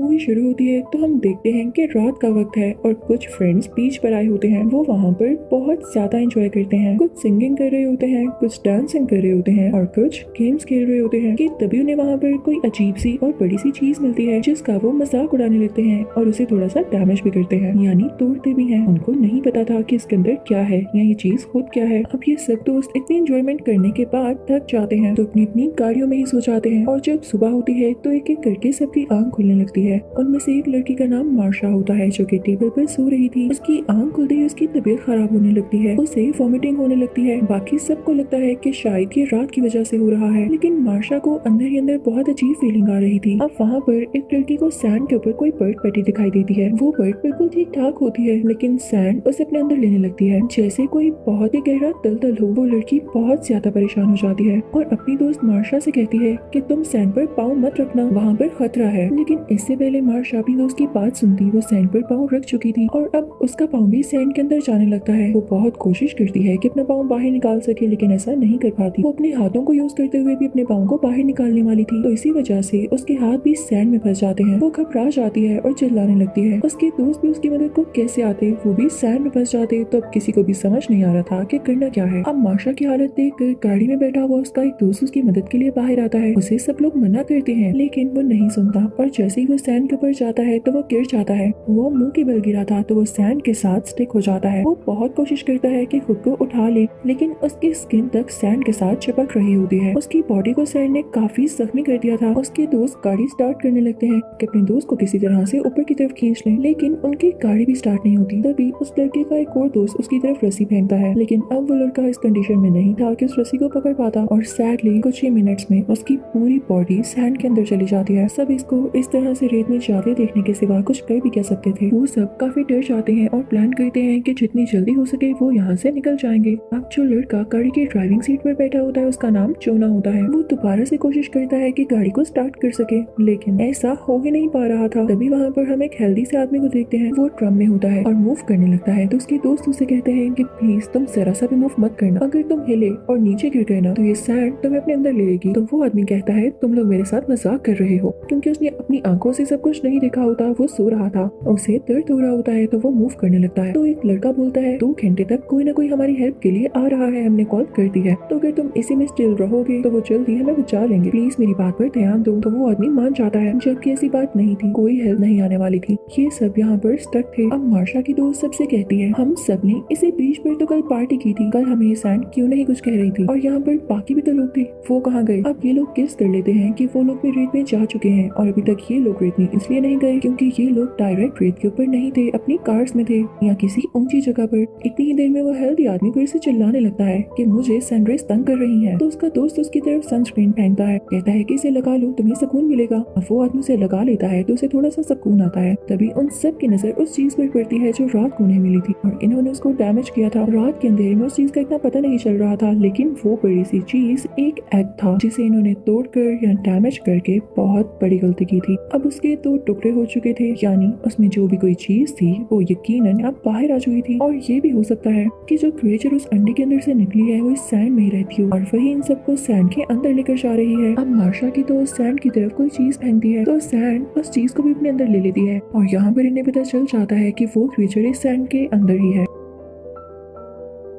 Movie शुरू होती है तो हम देखते हैं कि रात का वक्त है और कुछ फ्रेंड्स बीच पर आए होते हैं। वो वहाँ पर बहुत ज्यादा एंजॉय करते हैं। कुछ सिंगिंग कर रहे होते हैं, कुछ डांसिंग कर रहे होते हैं और कुछ गेम्स खेल रहे होते हैं कि तभी उन्हें वहाँ पर कोई अजीब सी और बड़ी सी चीज मिलती है जिसका वो मजाक उड़ाने लगते हैं और उसे थोड़ा सा डैमेज भी करते हैं, यानी तोड़ते भी हैं। उनको नहीं पता था कि इसके अंदर क्या है या ये चीज खुद क्या है। अब ये सब दोस्त इतनी एंजॉयमेंट करने के बाद थक जाते हैं तो अपनी अपनी गाड़ियों में ही सो जाते हैं और जब सुबह होती है तो एक एक करके सबकी आंख खुलने लगती है। उनमें से एक लड़की का नाम मार्शा होता है जो कि टेबल पर सो रही थी। उसकी आंख खुलते ही उसकी तबीयत खराब होने लगती है, उसे वॉमिटिंग होने लगती है। बाकी सबको लगता है कि शायद ये रात की वजह से हो रहा है, लेकिन मार्शा को अंदर ही अंदर बहुत अजीब फीलिंग आ रही थी। अब वहाँ पर एक लड़की को सैंड के ऊपर कोई बर्ड पैटी दिखाई देती है। वो बर्ड बिल्कुल ठीक ठाक होती है लेकिन सैंड उसे अपने अंदर लेने लगती है जैसे कोई बहुत ही गहरा दलदल हो। वो लड़की बहुत ज्यादा परेशान हो जाती है और अपनी दोस्त मार्शा से कहती है कि तुम सैंड पर पाँव मत रखना, वहाँ पर खतरा है। लेकिन इससे पहले मार्शा अपनी दोस्त की बात सुनती वो सैंड पर पाँव रख चुकी थी और अब उसका पाँव भी सैंड के अंदर जाने लगता है। वो बहुत कोशिश करती है कि अपना पाँव बाहर निकाल सके लेकिन ऐसा नहीं कर पाती। वो अपने हाथों को यूज करते हुए भी अपने पाँव को बाहर निकालने वाली थी तो इसी वजह से उसके हाथ भी सैंड में फंस जाते हैं। वो घबरा जाती है और चिल्लाने लगती है। उसके दोस्त भी उसकी मदद को कैसे आते, वो भी सैंड में फंस जाते। तो अब किसी को भी समझ नहीं आ रहा था कि करना क्या है। अब मार्शा की हालत देखकर गाड़ी में बैठा हुआ उसका एक दोस्त उसकी मदद के लिए बाहर आता है। उसे सब लोग मना करते हैं लेकिन वो नहीं सुनता और जैसे ही वो सैंड के ऊपर जाता है तो वो गिर जाता है। वो मुंह के बल गिरा था तो वो सैंड के साथ स्टिक हो जाता है। वो बहुत कोशिश करता है कि खुद को उठा ले लेकिन उसकी स्किन तक सैंड के साथ चिपक रही होती है। उसकी बॉडी को सैंड ने काफी जख्मी कर दिया था। उसके दोस्त गाड़ी स्टार्ट करने लगते हैं कि अपने दोस्त को किसी तरह से ऊपर की तरफ खींच लें, लेकिन उनकी गाड़ी भी स्टार्ट नहीं होती। तभी उस लड़के का एक और दोस्त उसकी तरफ रस्सी फेंकता है लेकिन अब वो लड़का इस कंडीशन में नहीं था कि उस रस्सी को पकड़ पाता और सैडली कुछ ही मिनट्स में उसकी पूरी बॉडी सैंड के अंदर चली जाती है। सब इसको इस तरह से रेत में जाते देखने के सिवा कुछ कर भी कह सकते थे। वो सब काफी डर जाते हैं और प्लान करते हैं कि जितनी जल्दी हो सके वो यहाँ से निकल जाएंगे। अब जो लड़का गाड़ी की ड्राइविंग सीट पर बैठा होता है उसका नाम जोना होता है। वो दोबारा से कोशिश करता है कि गाड़ी को स्टार्ट कर सके लेकिन ऐसा हो ही नहीं पा रहा था। तभी वहाँ पर हम एक हेल्दी से आदमी को देखते हैं। वो ड्रम में होता है और मूव करने लगता है तो उसके दोस्त उसे कहते हैं कि प्लीज तुम जरा सा भी मूव मत करना, अगर तुम हिले और नीचे गिर गए ना तो ये सैंड तुम्हें अपने अंदर ले लेगी। तो वो आदमी कहता है तुम लोग मेरे साथ मजाक कर रहे हो, क्योंकि उसने अपनी आंखों से सब कुछ नहीं देखा होता। वो सो रहा था, उसे दर्द हो रहा होता है तो वो मूव करने लगता है। तो एक लड़का बोलता है 2 घंटे तक कोई ना कोई हमारी हेल्प के लिए आ रहा है, हमने कॉल कर दी है, तो अगर तुम इसी में स्टिल रहोगे तो वो जल्दी हमें बचा लेंगे, प्लीज मेरी बात पर ध्यान दो। तो वो आदमी मान जाता है जबकि ऐसी बात नहीं थी, कोई हेल्प नहीं आने वाली थी। ये सब यहाँ पर स्टक थे। अब मार्शा की दोस्त सबसे कहती है हम सबने इसी बीच पर तो कल पार्टी की थी, कल हमें ये सैंड क्यों नहीं कुछ कह रही थी और यहाँ पर बाकी भी तो लोग थे, वो कहाँ गए। अब ये लोग गेस कर लेते हैं कि वो लोग भी रेत में जा चुके हैं और अभी तक ये लोग रेत में इसलिए नहीं गए क्योंकि ये लोग डायरेक्ट रेत के ऊपर नहीं थे, अपनी कार्स में थे या किसी ऊंची जगह पर। इतनी ही देर में वो हेल्दी आदमी फिर से चिल्लाने लगता है कि मुझे सनराइज तंग कर रही है। तो उसका दोस्त उसकी तरफ सनस्क्रीन फेंकता है, कहता है कि इसे लगा लो तुम्हें सुकून मिलेगा। अब वो आदमी उसे लगा लेता है तो उसे थोड़ा सा सुकून आता है। तभी उन सब की नजर उस चीज पर पड़ती है जो रात को उन्हें मिली थी और इन्होंने उसको डैमेज किया था। रात के अंधेरे में उस चीज का इतना पता नहीं चल रहा था लेकिन वो बड़ी सी चीज एक एग था जिसे इन्होंने तोड़कर या डैमेज करके बहुत बड़ी गलती की थी। अब उसके 2 टुकड़े हो चुके थे, यानी उसमें जो भी कोई चीज थी वो यकीनन अब बाहर आ चुकी थी। और ये भी हो सकता है कि जो क्रिएचर उस अंडे के अंदर से निकली है वो इस सैंड में ही रहती हो और वही इन सबको सैंड के अंदर लेकर जा रही है। अब मार्शा की तो सैंड की तरफ कोई चीज फेंकती है तो सैंड उस चीज को भी अपने अंदर ले लेती है और यहाँ पर इन्हें पता चल जाता है कि वो क्रिएचर इस सैंड के अंदर ही है।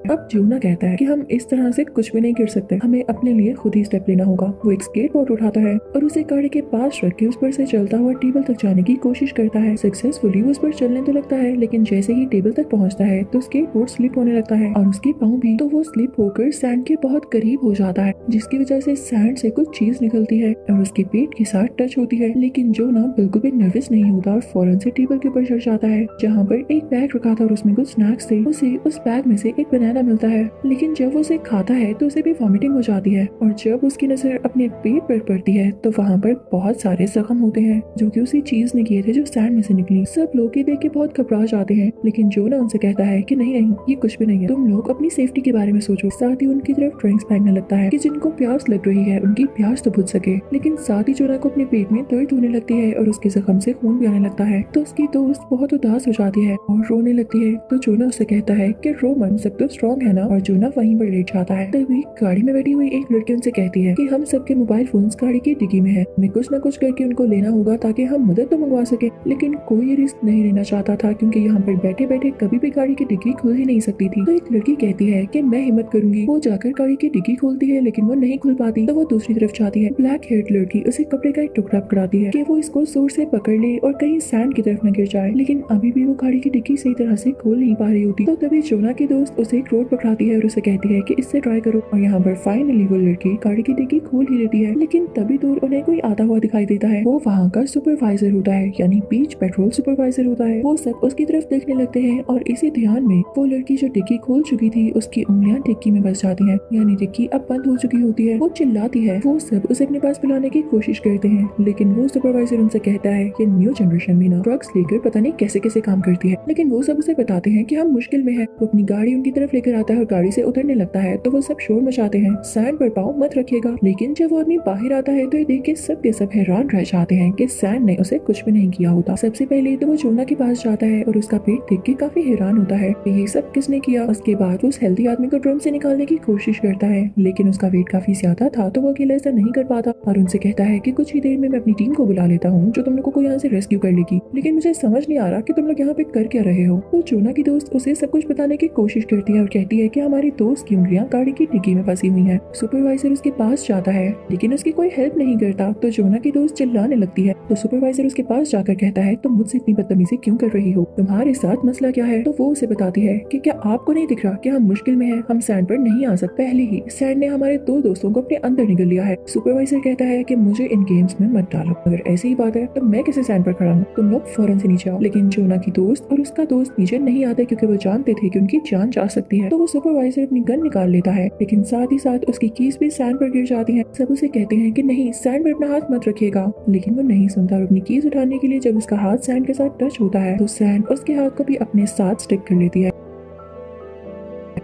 अब जूना कहता है कि हम इस तरह से कुछ भी नहीं कर सकते, हमें अपने लिए खुद ही स्टेप लेना होगा। वो एक स्केटबोर्ड उठाता है और उसे गाड़ी के पास रख के उस पर से चलता हुआ टेबल तक जाने की कोशिश करता है। सक्सेसफुली उस पर चलने तो लगता है लेकिन जैसे ही टेबल तक पहुंचता है तो स्केटबोर्ड स्लिप होने लगता है और उसके पाँव भी। तो वो स्लिप होकर सैंड के बहुत करीब हो जाता है जिसकी वजह से सैंड से कुछ चीज निकलती है और उसके पेट के साथ टच होती है। लेकिन जोना बिल्कुल भी नर्वस नहीं होता और फौरन से टेबल के ऊपर चढ़ जाता है जहाँ पर एक बैग रखा था और उसमें कुछ स्नैक्स थे। उसे उस बैग में से एक बनाना मिलता है लेकिन जब वो उसे खाता है तो उसे भी वॉमिटिंग हो जाती है और जब उसकी नजर अपने पेट पर पड़ती है तो वहाँ पर बहुत सारे जख्म होते हैं जो कि उसी चीज ने किए थे जो सैंड में से निकली। सब लोग ये देख के बहुत घबरा जाते हैं लेकिन जोना उनसे कहता है कि नहीं नहीं ये कुछ भी नहीं है, तुम लोग अपनी सेफ्टी के बारे में सोचो। साथ ही उनकी तरफ ड्रिंक्स फेंकने लगता है कि जिनको प्यास लग रही है उनकी प्यास तो बुझ सके। लेकिन साथ ही जोना को अपने पेट में दर्द होने लगती है और उसके जख्म से खून भी आने लगता है तो उसकी दोस्त बहुत उदास हो जाती है और रोने लगती है। तो जोना उससे कहता है कि रो मत, सब तो स्ट्रॉन्ग है ना। और जोना वहीं पर लेट जाता है। तभी गाड़ी में बैठी हुई एक लड़की उनसे कहती है कि हम सबके मोबाइल फोन्स गाड़ी की डिग्गी में है, हमें कुछ न कुछ करके उनको लेना होगा ताकि हम मदद तो मंगवा सके। लेकिन कोई रिस्क नहीं लेना चाहता था क्योंकि यहाँ पर बैठे बैठे कभी भी गाड़ी की डिग्गी खुल ही नहीं सकती थी। तो एक लड़की कहती है कि मैं हिम्मत करूंगी। वो जाकर गाड़ी की डिग्गी खोलती है लेकिन वो नहीं खुल पाती। तो वो दूसरी तरफ जाती है। ब्लैक हेयर्ड लड़की उसे कपड़े का एक टुकड़ा पकड़ाती है कि वो इसको जोर से पकड़ ले और कहीं सैंड की तरफ न गिर जाए। लेकिन अभी भी वो गाड़ी की डिग्गी सही तरह से खोल नहीं पा रही होती। तो तभी जोना की दोस्त उसे एक रोड पकड़ाती है और उसे कहती है कि इससे ट्राई करो। और यहाँ पर फाइनली वो लड़की गाड़ी की डिग्गी खोल ही लेती है। लेकिन तभी दूर उन्हें कोई आता हुआ दिखाई देता है। वो वहाँ का सुपरवाइजर होता है, यानी बीच पेट्रोल सुपरवाइजर होता है। वो सब उसकी तरफ देखने लगते हैं और इसी ध्यान में वो लड़की जो डिग्गी खोल चुकी थी उसकी उंगलियां डिग्गी में फंस जाती हैं, यानी डिग्गी अब बंद हो चुकी होती है। वो चिल्लाती है। वो सब उसे अपने पास बुलाने की कोशिश करते हैं लेकिन वो सुपरवाइजर उनसे कहता है कि न्यू जनरेशन में ना ड्रग्स लेकर पता नहीं कैसे कैसे काम करती है। लेकिन वो सब उसे बताते हैं कि हम मुश्किल में है। वो अपनी गाड़ी उनकी तरफ लेकर आता है और गाड़ी से उतरने लगता है तो वो सब शोर मचाते हैं, सैंड पर पाँव मत रखिएगा। लेकिन जब वो आदमी बाहर आता है तो ये देख के सब के सब हैरान रह जाते हैं कि सैंड ने उसे कुछ भी नहीं किया होता। सबसे पहले तो वो जोना के पास जाता है और उसका पेट देख के काफी हैरान होता है कि ये सब किसने किया। उसके बाद वो उस हेल्दी आदमी को ड्रम से निकालने की कोशिश करता है लेकिन उसका वेट काफी ज्यादा था तो वो अकेले ऐसा नहीं कर पाता और उनसे कहता है कि कुछ ही देर में मैं अपनी टीम को बुला लेता हूँ जो तुम लोगों को यहाँ से रेस्क्यू कर लेगी। लेकिन मुझे समझ नहीं आ रहा कि तुम लोग यहाँ पे कर क्या रहे हो। तो जोना की दोस्त उसे सब कुछ बताने की कोशिश करती है और कहती है कि हमारी दोस्त की उंगलियां गाड़ी की डिग्गी में फंसी हुई हैं। सुपरवाइजर उसके पास जाता है लेकिन उसकी कोई हेल्प नहीं करता। तो जोना की दोस्त चिल्लाने लगती है। तो सुपरवाइजर उसके पास जाकर कहता है तुम मुझसे इतनी बदतमीजी क्यों कर रही हो, तुम्हारे साथ मसला क्या है। तो वो उसे बताती है कि क्या आपको नहीं दिख रहा कि हम मुश्किल में हैं, हम सैंड पर नहीं आ सकते। पहले ही सैंड ने हमारे दो दोस्तों को अपने अंदर निगल लिया है। सुपरवाइजर कहता है कि मुझे इन गेम्स में मत डालो, अगर ऐसी ही बात है तो मैं किसी सैंड पर खड़ा हूँ, तुम लोग फौरन से नीचे आओ। लेकिन जोना की दोस्त और उसका दोस्त नीचे नहीं आते क्योंकि वो जानते थे कि उनकी जान जा सकती है। तो वो सुपरवाइजर अपनी गन निकाल लेता है लेकिन साथ ही साथ उसकी कीज भी सैंड पर गिर जाती है। सब उसे कहते हैं कि नहीं सैंड पर अपना हाथ मत रखिएगा, लेकिन वो नहीं सुनता और अपनी कीज उठाने के लिए जब उसका हाथ सैंड के साथ टच होता है तो सैंड उसके हाथ को भी अपने साथ स्टिक कर लेती है।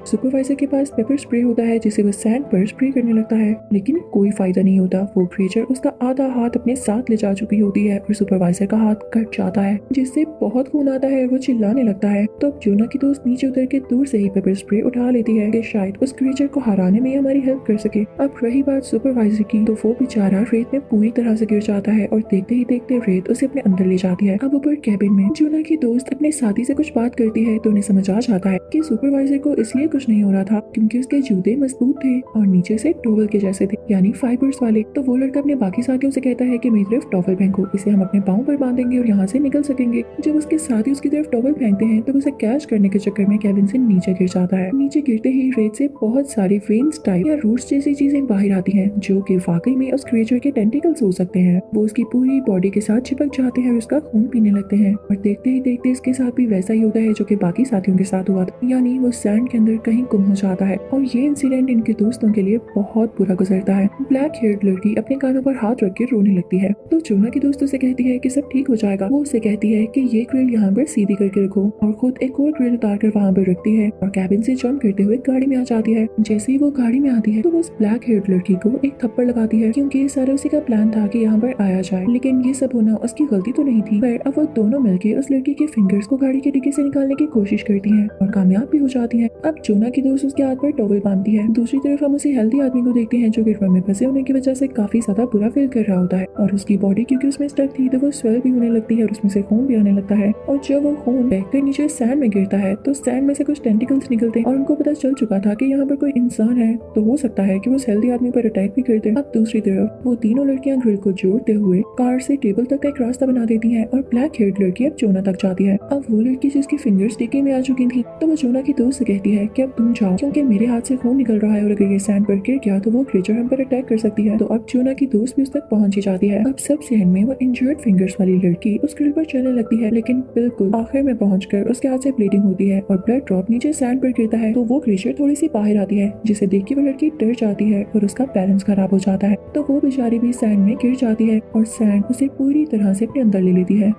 सुपरवाइजर के पास पेपर स्प्रे होता है जिसे वो सैंड पर स्प्रे करने लगता है लेकिन कोई फायदा नहीं होता। वो क्रिएचर उसका आधा हाथ अपने साथ ले जा चुकी होती है और सुपरवाइजर का हाथ कट जाता है जिससे बहुत खून आता है और वो चिल्लाने लगता है। तो अब जोना की दोस्त नीचे उतर के दूर से ही पेपर स्प्रे उठा लेती है कि शायद उस क्रिएचर को हराने में हमारी हेल्प कर सके। अब रही बात सुपरवाइजर की तो वो बेचारा रेत में पूरी तरह से गिर जाता है और देखते ही देखते रेत उसे अपने अंदर ले जाती है। अब ऊपर कैबिन में जोना की दोस्त अपने साथी से कुछ बात करती है तो उन्हें समझ आ जाता है कि सुपरवाइजर को इसलिए कुछ नहीं हो रहा था क्योंकि उसके जूते मजबूत थे और नीचे से टॉवल के जैसे थे, यानी फाइबर्स वाले। तो वो लड़का अपने बाकी साथियों से कहता है कि मेरी तरफ टॉवल फेंको, इसे हम अपने पाँव पर बांधेंगे और यहाँ से निकल सकेंगे। जब उसके साथी उसकी तरफ टॉवल फेंकते हैं तो उसे कैच करने के चक्कर में कैबिन से नीचे गिर जाता है। नीचे गिरते ही रेत से बहुत सारी वेन्स टाइप या रूट्स जैसी चीजें बाहर आती हैं जो कि वाकई में उस क्रिएचर के टेंटिकल्स हो सकते हैं। वो उसकी पूरी बॉडी के साथ चिपक जाते हैं और उसका खून पीने लगते हैं और देखते ही देखते इसके साथ भी वैसा ही होता है जो कि बाकी साथियों के साथ हुआ था, यानी वो सैंड के अंदर कहीं गुम हो जाता है। और ये इंसिडेंट इनके दोस्तों के लिए बहुत बुरा गुजरता है। ब्लैक हेयर्ड लड़की अपने कानों पर हाथ रख के रोने लगती है तो जोना की दोस्तों से कहती है कि सब ठीक हो जाएगा। वो उसे कहती है कि ये ग्रिल यहाँ पर सीधी करके रखो और खुद एक और ग्रिल उतार कर वहाँ पर रखती है और कैबिन से जंप करते हुए गाड़ी में आ जाती है। जैसे ही वो गाड़ी में आती है तो वो उस ब्लैक हेयर्ड लड़की को एक थप्पड़ लगाती है क्योंकि सारा उसी का प्लान था कि यहाँ पर आया जाए, लेकिन ये सब होना उसकी गलती तो नहीं थी। पर अब वो दोनों मिलकर उस लड़की के फिंगर्स को गाड़ी के डिक्की से निकालने की कोशिश करती है और कामयाब भी हो जाती है। अब जोना की दोस्त उसके हाथ पर टॉवल बांधती है। दूसरी तरफ हम उसी हेल्दी आदमी को देखते हैं जो कि ड्रम में फंसे होने की वजह से काफी ज्यादा बुरा फील कर रहा होता है और उसकी बॉडी क्योंकि उसमें स्टक थी तो वो स्वेल भी होने लगती है और उसमें से खून भी आने लगता है। और जब वो खून बहकर नीचे सैंड में गिरता है तो सैंड में से कुछ टेंटिकल्स निकलते हैं और उनको पता चल चुका था कि यहाँ पर कोई इंसान है, तो हो सकता है कि वो उस हेल्दी आदमी पर अटैक भी कर दे। अब दूसरी तरफ वो तीनों लड़कियां ग्रिल को जोड़ते हुए कार से टेबल तक का एक रास्ता बना देती हैं और ब्लैक हेयर्ड लड़की अब जोना तक जाती है। अब वो लड़की जिसकी फिंगर्स डिक्की में आ चुकी थी तो वो जोना की दोस्त से कहती है कि अब तुम जाओ क्योंकि मेरे हाथ से खून निकल रहा है और अगर ये सैंड पर गिर गया तो वो क्रिएचर हम पर अटैक कर सकती है। तो अब जोना की दोस्त भी उस तक पहुंच ही जाती है। अब सबसे एंड में वो इंजर्ड फिंगर्स वाली लड़की उस ग्रिल पर चलने लगती है लेकिन बिल्कुल आखिर में पहुंचकर उसके हाथ से ब्लीडिंग होती है और ब्लड ड्रॉप नीचे सैंड पर गिरता है। तो वो क्रिएचर थोड़ी सी बाहर आती है जिसे देख के वो लड़की डर जाती है और उसका बैलेंस खराब हो जाता है। तो वो बेचारी भी सैंड में गिर जाती है और सैंड उसे पूरी तरह से अपने अंदर ले लेती है।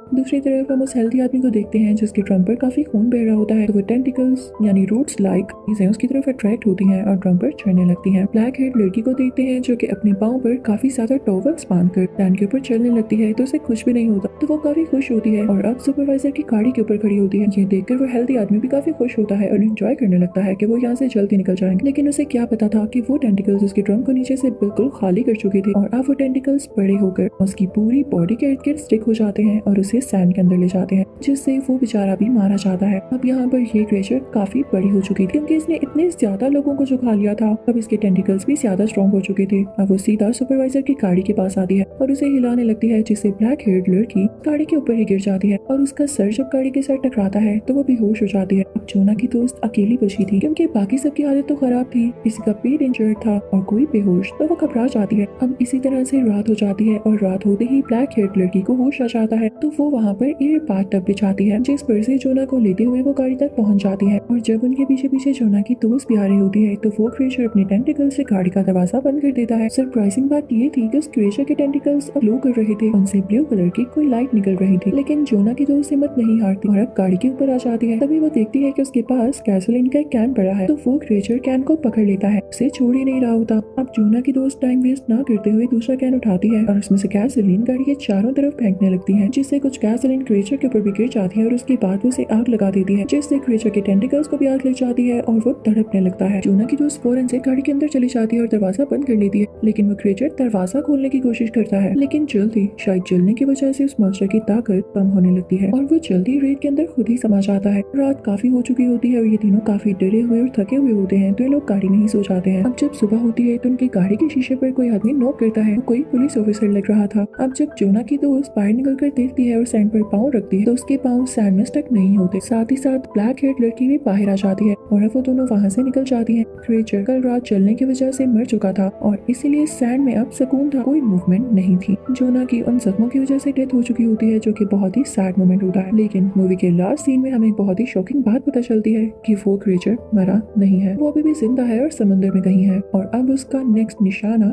दूसरी तरफ हम उस हेल्दी आदमी को देखते हैं जिसके ड्रम पर काफी खून बह रहा होता है। तो वो टेंटिकल्स यानी रूट्स लाइक चीजें उसकी तरफ अट्रैक्ट होती हैं और ड्रम पर चढ़ने लगती हैं। ब्लैक हेड लड़की को देखते हैं जो कि अपने पाँव पर काफी ज्यादा टॉवल्स बांधकर सैंड के ऊपर चलने लगती है। तो उसे कुछ भी नहीं होता, तो वो काफी खुश होती है और अब सुपरवाइजर की गाड़ी के ऊपर खड़ी होती है। ये देखकर वो हेल्दी आदमी भी काफी खुश होता है और एंजॉय करने लगता है कि वो यहाँ से जल्दी निकल जाएंगे। लेकिन उसे क्या पता था कि वो टेंटिकल्स उसके ड्रम को नीचे से बिल्कुल खाली कर चुके थे और अब वो टेंटिकल्स बड़े होकर उसकी पूरी बॉडी के इर्द गिर्द स्टिक हो जाते हैं और उसे सैंड के अंदर ले जाते हैं, जिससे वो बेचारा भी मारा जाता है। अब यहाँ पर ये क्रिएचर काफी बड़ी हो चुकी थी क्योंकि इसने इतने ज्यादा लोगों को जो खा लिया था। अब इसके टेंटिकल्स भी ज्यादा स्ट्रॉन्ग हो चुके थे। अब वो सीधा सुपरवाइजर की गाड़ी के पास आती है और उसे हिलाने लगती है, जिससे ब्लैक हेड लड़की गाड़ी के ऊपर ही गिर जाती है और उसका सर जब गाड़ी के साथ टकराता है तो वो बेहोश हो जाती है। अब जोना की दोस्त अकेली बची थी क्योंकि बाकी सबकी हालत तो खराब थी, किसी का पेट इंजर्ड था और कोई बेहोश, तो वो घबरा जाती है। अब इसी तरह से रात हो जाती है और रात होते ही ब्लैक हेड लड़की को होश आ जाता है, तो वो वहाँ पर एयर बाथ टब बिछाती है जिस पर से जोना को लेते हुए वो गाड़ी तक पहुंच जाती है। और जब उनके पीछे पीछे जोना की दोस्त भी आ रही होती है तो वो क्रिएचर अपने टेंटिकल से गाड़ी का दरवाजा बंद कर देता है। सरप्राइजिंग बात ये थी कि उस क्रिएचर के टेंटिकल्स ग्लो कर रहे थे, उनसे ब्लू कलर की कोई लाइट निकल रही थी। लेकिन जोना की दोस्त हिम्मत नहीं हारती और अब गाड़ी के ऊपर आ जाती है। तभी वो देखती है कि उसके पास गैसोलीन का एक कैन पड़ा है, तो वो क्रिएचर कैन को पकड़ लेता है, उसे छोड़ ही नहीं रहा होता। अब जोना की दोस्त टाइम वेस्ट ना करते हुए दूसरा कैन उठाती है और उसमें से गैसोलीन गाड़ी के चारों तरफ फेंकने लगती है, जिससे कुछ गैसोलीन क्रिएचर के ऊपर भी गिर जाती है और उसके बाद वो उसे आग लगा देती है, जिससे क्रिएचर के टेंटिकल्स को भी आग लग जाती है और वो तड़पने लगता है। जोना की दोस्त फौरन से गाड़ी के अंदर चली जाती है और दरवाजा बंद कर लेती है, लेकिन वो क्रिएचर दरवाजा खोलने की कोशिश करता है, लेकिन जल्दी शायद जलने की वजह से उस मॉन्स्टर की ताकत कम होने लगती है और वो जल्दी रेत के अंदर खुद ही समा जाता है। रात काफी हो चुकी होती है और ये तीनों काफी डरे हुए और थके हुए होते हैं, तो ये लोग गाड़ी में ही सो जाते हैं। अब जब सुबह होती है तो उनकी गाड़ी के शीशे पर कोई आदमी नॉक करता है, वो कोई पुलिस ऑफिसर लग रहा था। अब जब जोना की दोस्त बाहर निकल कर देखती है और सैंड पर पाँव रखती है तो उसके पाँव सैंड में स्टक नहीं होते। साथ ही साथ ब्लैक हेड लड़की भी बाहर आ जाती है और अब वो दोनों वहाँ से निकल जाती है। क्रिएचर कल रात जलने की वजह से मर चुका था और इसीलिए सैंड में अब सुकून था, कोई मूवमेंट नहीं थी। जोना की उन जख्मों की वजह से डेथ हो चुकी होती है, जो कि बहुत ही सैड मोमेंट होता है। लेकिन मूवी के लास्ट सीन में हमें एक बहुत ही शॉकिंग बात पता चलती है कि वो क्रिएचर मरा नहीं है, वो अभी भी जिंदा है और समंदर में कहीं है और अब उसका नेक्स्ट निशाना